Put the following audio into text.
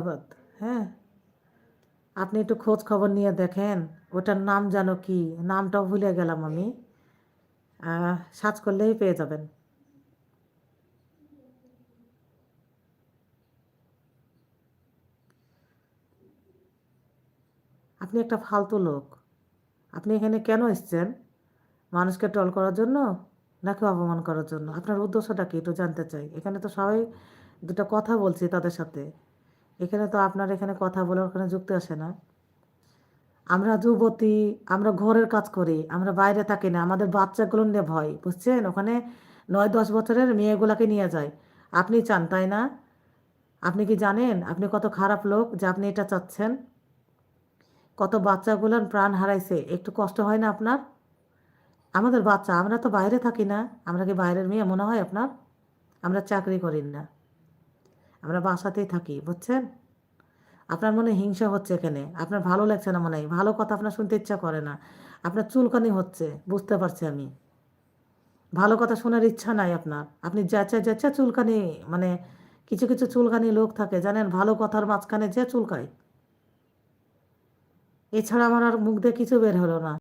ধন্যবাদ। হ্যাঁ, আপনি একটু খোঁজ খবর নিয়ে দেখেন ওটার নাম যেন কি, নামটাও ভুলে গেলাম আমি। সার্চ করলেই পেয়ে যাবেন। আপনি একটা ফালতু লোক। আপনি এখানে কেন এসেছেন? মানুষকে ট্রল করার জন্য নাকি অপমান করার জন্য? আপনার উদ্দেশ্যটা কি একটু জানতে চাই। এখানে তো সবাই দুটো কথা বলছি তাদের সাথে। এখানে তো আপনার এখানে কথা বলার ওখানে যুক্তি আসে না। আমরা যুবতী, আমরা ঘরের কাজ করি, আমরা বাইরে থাকি না, আমাদের বাচ্চাগুলো নিয়ে ভয়, বুঝছেন? ওখানে 9-10 বছরের মেয়েগুলাকে নিয়ে যায়। আপনি চান তাই না? আপনি কি জানেন আপনি কত খারাপ লোক যে আপনি এটা চাচ্ছেন? কত বাচ্চাগুলোর প্রাণ হারাইছে, একটু কষ্ট হয় না আপনার? আমাদের বাচ্চা, আমরা তো বাইরে থাকি না। আমরা কি বাইরের মেয়ে মনে হয় আপনার? আমরা চাকরি করি না, আমরা বাসাতেই থাকি, বুঝছেন? আপনার মনে হিংসা হচ্ছে এখানে, আপনার ভালো লাগছে না মনে হয়, ভালো কথা আপনার শুনতে ইচ্ছা করে না, আপনার চুলকানি হচ্ছে, বুঝতে পারছি আমি। ভালো কথা শোনার ইচ্ছা নাই আপনার, আপনি যেচে যেচে চুলকানি, মানে কিছু কিছু চুলকানি লোক থাকে জানেন, ভালো কথার মাঝখানে যে চুলকায়। এছাড়া আমার আর মুখ দিয়ে কিছু বের হলো না।